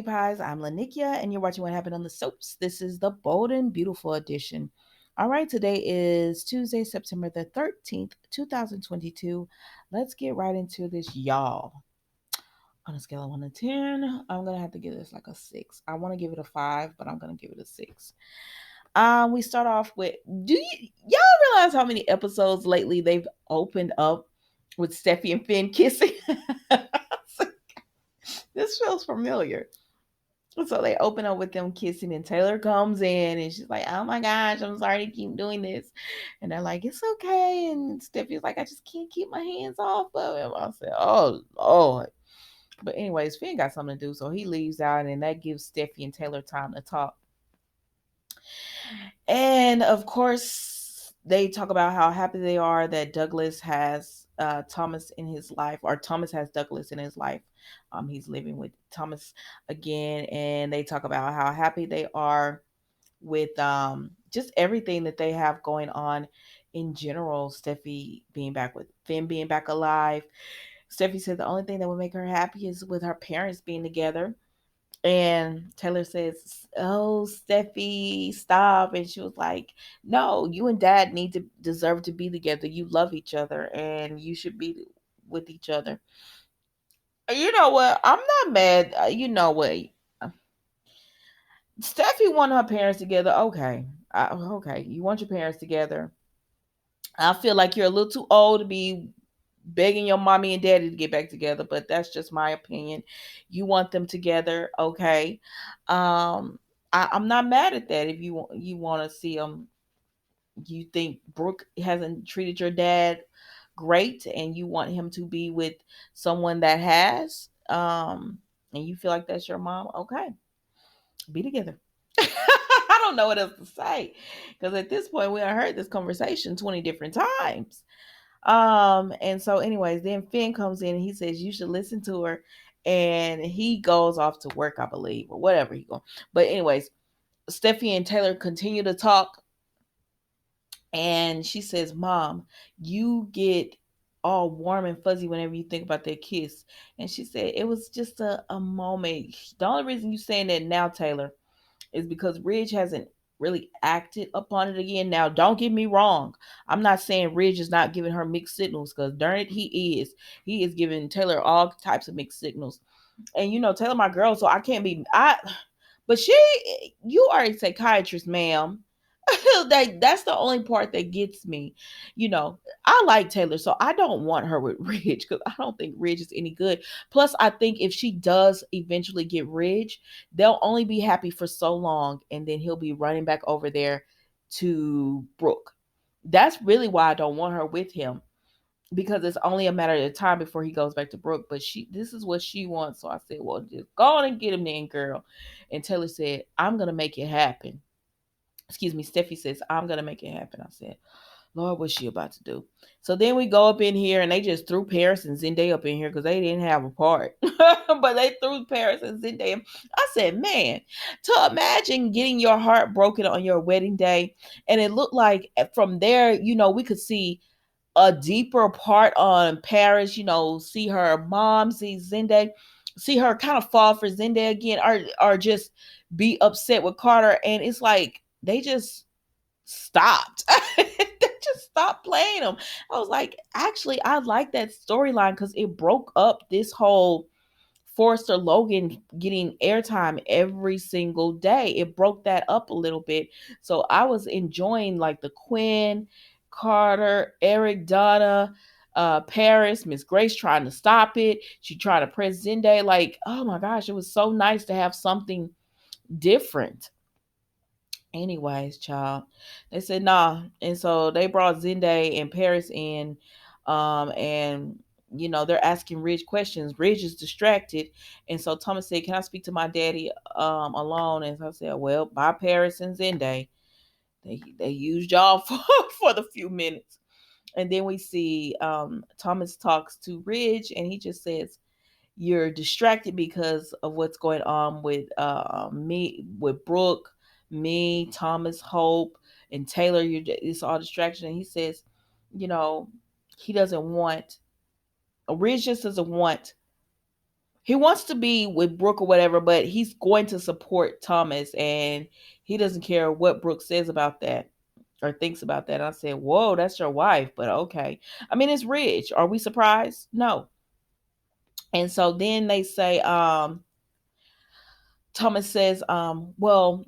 Pies. I'm Lanikia, and you're watching What Happened on the Soaps. This is the Bold and Beautiful edition. All right, today is Tuesday, September the 13th, 2022. Let's get right into this, y'all. On a scale of 1 to 10, I'm going to have to give this like a 6. I want to give it a 5, but I'm going to give it a 6. We start off with, y'all realize how many episodes lately they've opened up with Steffi and Finn kissing? This feels familiar. So they open up with them kissing, and Taylor comes in and she's like, "Oh my gosh, I'm sorry to keep doing this." And they're like, "It's okay." And Steffi's like, "I just can't keep my hands off of him." I said, "Oh Lord." But anyways, Finn got something to do, so he leaves out, and that gives Steffi and Taylor time to talk. And of course, they talk about how happy they are that Douglas has Thomas in his life, or Thomas has Douglas in his life. He's living with Thomas again, and they talk about how happy they are with just everything that they have going on in general. Steffi being back with Finn, being back alive. Steffi said the only thing that would make her happy is with her parents being together. And Taylor says, "Oh, Steffi, stop." And she was like, "No, you and Dad need to deserve to be together. You love each other, and you should be with each other." You know what? I'm not mad. You know what? Steffi want her parents together. Okay. Okay. You want your parents together. I feel like you're a little too old to be begging your mommy and daddy to get back together, but that's just my opinion. You want them together. Okay. I'm not mad at that. If you want to see them, you think Brooke hasn't treated your dad great and you want him to be with someone that has, and you feel like that's your mom. Okay, be together. I don't know what else to say, because at this point we have heard this conversation 20 different times. And so anyways, then Finn comes in and he says you should listen to her, and he goes off to work, I believe, or whatever he going. But anyways, Steffi and Taylor continue to talk, and she says, "Mom, you get all warm and fuzzy whenever you think about that kiss." And she said it was just a moment. The only reason you saying that now, Taylor, is because Ridge hasn't really acted upon it again. Now, don't get me wrong. I'm not saying Ridge is not giving her mixed signals, because darn it, he is. He is giving Taylor all types of mixed signals. And Taylor my girl, so I can't be but you are a psychiatrist, ma'am. That's the only part that gets me. I like Taylor, so I don't want her with Ridge, because I don't think Ridge is any good. Plus, I think if she does eventually get Ridge, they'll only be happy for so long, and then he'll be running back over there to Brooke. That's really why I don't want her with him, because it's only a matter of time before he goes back to Brooke. But this is what she wants, so I said, "Well, just go on and get him then, girl." And Taylor said, "I'm gonna make it happen." Excuse me, Steffi says, "I'm gonna make it happen." I said, "Lord, what's she about to do?" So then we go up in here, and they just threw Paris and Zendaya up in here because they didn't have a part. But they threw Paris and Zendaya. I said, "Man, to imagine getting your heart broken on your wedding day." And it looked like from there, we could see a deeper part on Paris, see her mom, see Zendaya, see her kind of fall for Zendaya again, or just be upset with Carter. And it's like they just stopped. They just stopped playing them. I was like, actually, I like that storyline because it broke up this whole Forrester Logan getting airtime every single day. It broke that up a little bit. So I was enjoying like the Quinn, Carter, Eric, Donna, Paris, Miss Grace trying to stop it. She tried to press Zendaya. Like, oh my gosh, it was so nice to have something different. Anyways, child, they said nah, and so they brought Zendaya and Paris in, and they're asking Ridge questions. Ridge is distracted, and so Thomas said, "Can I speak to my daddy alone?" And so I said, "Well, bye, Paris and Zendaya. They used y'all for the few minutes." And then we see Thomas talks to Ridge, and he just says, "You're distracted because of what's going on with me, with Brooke, me, Thomas, Hope, and Taylor. It's all distraction." And he says, he doesn't want, Ridge just doesn't want he wants to be with Brooke or whatever, but he's going to support Thomas, and he doesn't care what Brooke says about that or thinks about that. And I said, "Whoa, that's your wife," but okay. I mean, it's Ridge. Are we surprised? No. And so then they say, Thomas says, well,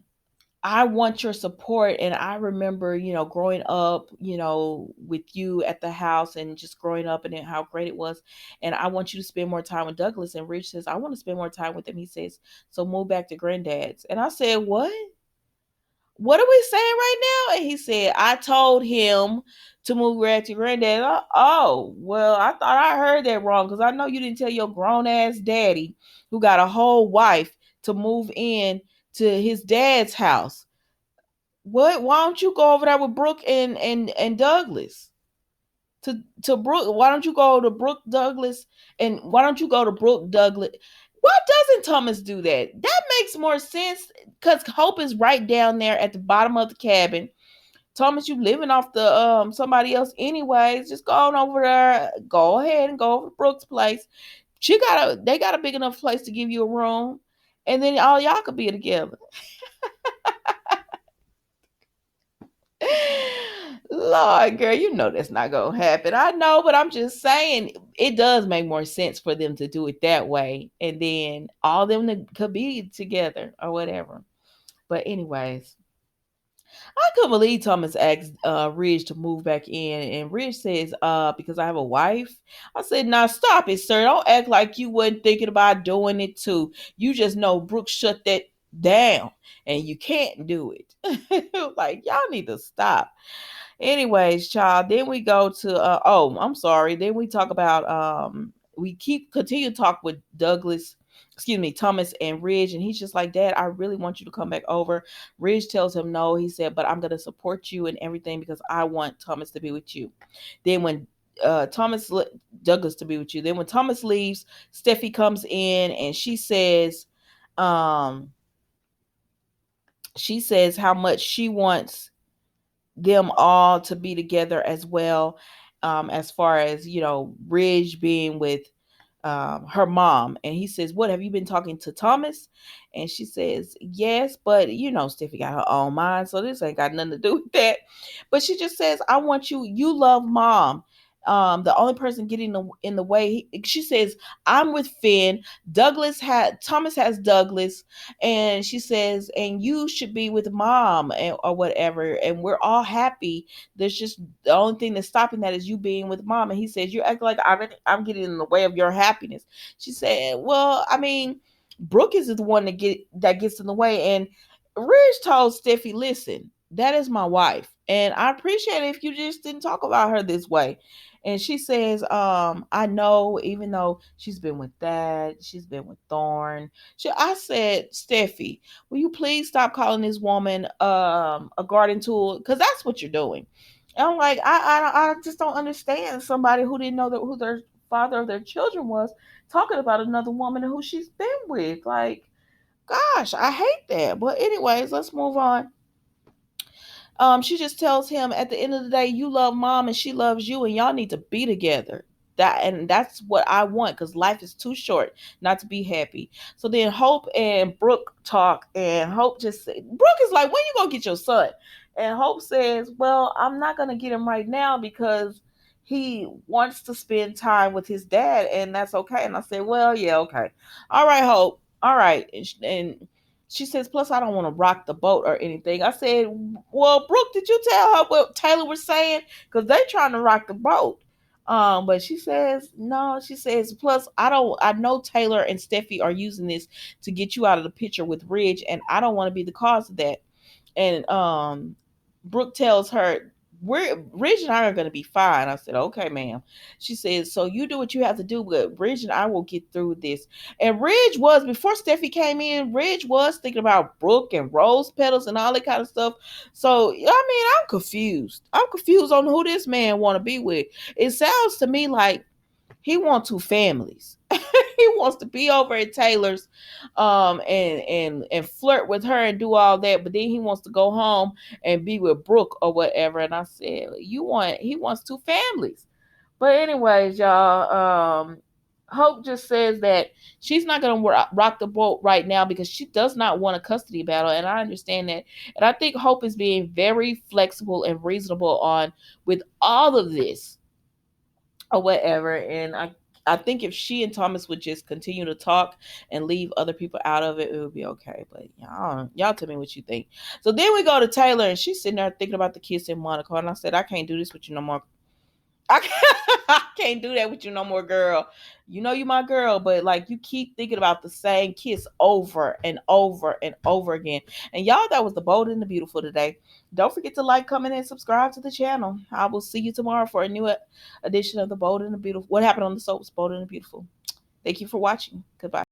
I want your support. And I remember, growing up, with you at the house and just growing up and how great it was. And I want you to spend more time with Douglas. And Rich says, I want to spend more time with him. He says, so move back to granddad's. And I said, what? What are we saying right now? And he said, I told him to move back to granddad. Oh, well, I thought I heard that wrong because I know you didn't tell your grown ass daddy who got a whole wife to move in to his dad's house. What? Why don't you go over there with Brooke and Douglas? To Brooke, why don't you go to Brooke Douglas and why don't you go to Brooke Douglas? Why doesn't Thomas do that? That makes more sense because Hope is right down there at the bottom of the cabin. Thomas, you living off the somebody else anyways. Just go on over there. Go ahead and go over to Brooke's place. They got a big enough place to give you a room, and then all y'all could be together. Lord, girl, you know that's not gonna happen. I know, but I'm just saying it does make more sense for them to do it that way, and then all them could be together or whatever. But anyways, I couldn't believe Thomas asked Ridge to move back in, and Ridge says, because I have a wife. I said, now stop it, sir. Don't act like you wasn't thinking about doing it too. You just know Brooke shut that down, and you can't do it. Like y'all need to stop. Anyways, child, then we go to I'm sorry. Then we talk about we continue to talk with Douglas, excuse me, Thomas and Ridge, and he's just like, Dad, I really want you to come back over. Ridge tells him no. He said, but I'm gonna support you and everything because I want Thomas to be with you. Then when Douglas to be with you. Then when Thomas leaves, Steffi comes in and um she says how much she wants them all to be together as well, as far as Ridge being with her mom. And he says, what, have you been talking to Thomas? And she says, yes, but Steffi got her own mind, so this ain't got nothing to do with that. But she just says, I want you love mom. The only person getting in the way, she says, I'm with Finn. Thomas has Douglas, and she says, and you should be with mom or whatever, and we're all happy. There's just the only thing that's stopping that is you being with mom. And he says, you act like I'm getting in the way of your happiness. She said, well, I mean, Brooke is the one that gets in the way. And Ridge told Steffi, listen, that is my wife, and I appreciate it if you just didn't talk about her this way. And she says, I know, even though she's been with Dad, she's been with Thorn. I said, Steffi, will you please stop calling this woman a garden tool? Because that's what you're doing. And I'm like, I just don't understand somebody who didn't know who their father of their children was talking about another woman who she's been with. Like, gosh, I hate that. But anyways, let's move on. She just tells him at the end of the day, you love mom and she loves you, and y'all need to be together. That's what I want because life is too short not to be happy. So then Hope and Brooke talk, and Hope just Brooke is like, when you gonna get your son? And Hope says, well, I'm not gonna get him right now because he wants to spend time with his dad, and that's okay. And I said, well, yeah, okay, all right, Hope, all right. And she says, plus, I don't want to rock the boat or anything. I said, well, Brooke, did you tell her what Taylor was saying? Because they trying to rock the boat. But she says, no, she says, plus, I know Taylor and Steffi are using this to get you out of the picture with Ridge, and I don't want to be the cause of that. And Brooke tells her, Ridge and I are going to be fine. I said, okay, ma'am. She says, so you do what you have to do, but Ridge and I will get through this. And Ridge was, before Steffi came in, Ridge was thinking about Brooke and rose petals and all that kind of stuff. So, I mean, I'm confused. I'm confused on who this man want to be with. It sounds to me like he wants two families. He wants to be over at Taylor's and flirt with her and do all that, but then he wants to go home and be with Brooke or whatever. And I said, he wants two families. But anyways, y'all, Hope just says that she's not going to rock the boat right now because she does not want a custody battle, and I understand that. And I think Hope is being very flexible and reasonable on with all of this or whatever. And I think if she and Thomas would just continue to talk and leave other people out of it, it would be okay. But y'all tell me what you think. So then we go to Taylor, and she's sitting there thinking about the kiss in Monaco, and I said, I can't do this with you no more. I can't, I can't do that with you no more, girl. You know you my girl, but like you keep thinking about the same kiss over and over and over again. And y'all, that was the Bold and the Beautiful today. Don't forget to like, comment, and subscribe to the channel. I will see you tomorrow for a new edition of the Bold and the Beautiful. What happened on the soaps, Bold and the Beautiful. Thank you for watching. Goodbye.